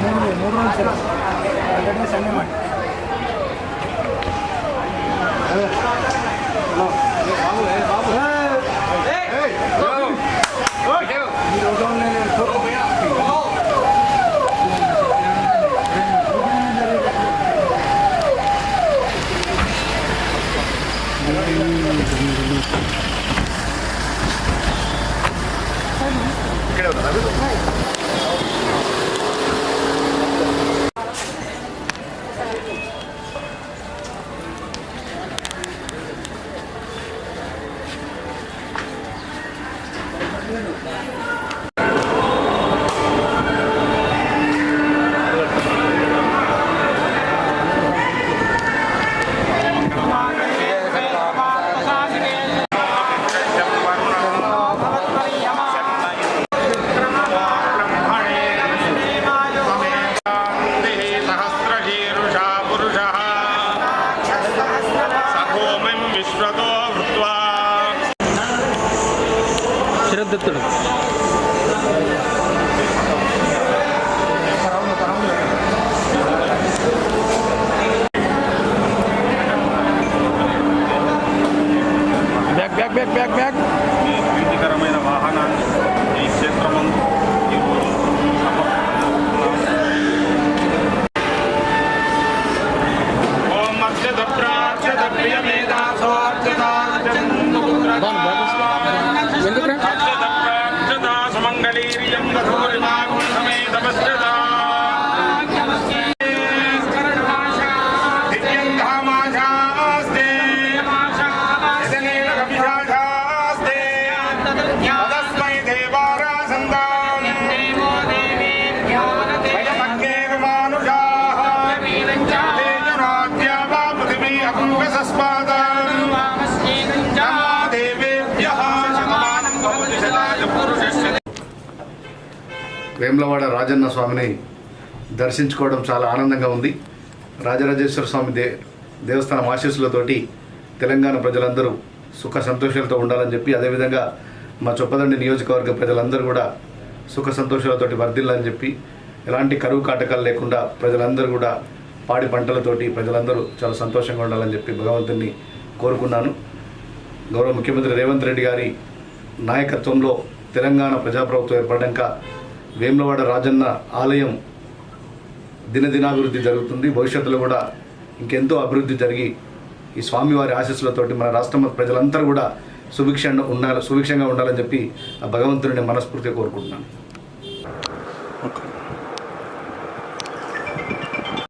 మూడు రోజులు Saturday Sunday మాట శరదత్తుడు back back back back back ప్రీతికరమైన వాహనాన్ని ఈ క్షేత్రమందు ఓం అర్చత ప్రార్చత సుమంగళీర్యం వధూరిమాగం సమేతమస్యత దివ్యం ధామాశాస్తే యజనేన కవిశాశాస్తే తదస్మై దేవారాసందాం వయమగ్నేవ మానుషాః తేజనాద్యా వా పృథివీ అకుంగసస్పాదాం వేములవాడ రాజన్న స్వామిని దర్శించుకోవడం చాలా ఆనందంగా ఉంది. రాజరాజేశ్వర స్వామి దేవస్థానం ఆశీస్సులతోటి తెలంగాణ ప్రజలందరూ సుఖ సంతోషాలతో ఉండాలని చెప్పి, అదేవిధంగా మా చొప్పదండి నియోజకవర్గ ప్రజలందరూ కూడా సుఖ సంతోషాలతోటి వర్ధిల్లని చెప్పి, ఎలాంటి కరువు కాటకాలు లేకుండా ప్రజలందరూ కూడా పాడి పంటలతోటి ప్రజలందరూ చాలా సంతోషంగా ఉండాలని చెప్పి భగవంతుని కోరుకున్నాను. గౌరవ ముఖ్యమంత్రి రేవంత్ రెడ్డి గారి నాయకత్వంలో తెలంగాణ ప్రజాప్రభుత్వం ఏర్పడ్డాక వేములవాడ రాజన్న ఆలయం దినదినాభివృద్ధి జరుగుతుంది. భవిష్యత్తులో కూడా ఇంకెంతో అభివృద్ధి జరిగి ఈ స్వామివారి ఆశీస్సులతోటి మన రాష్ట్రం ప్రజలందరూ కూడా సుభిక్షంగా ఉండాలని చెప్పి ఆ భగవంతుడిని మనస్ఫూర్తిగా కోరుకుంటున్నాను.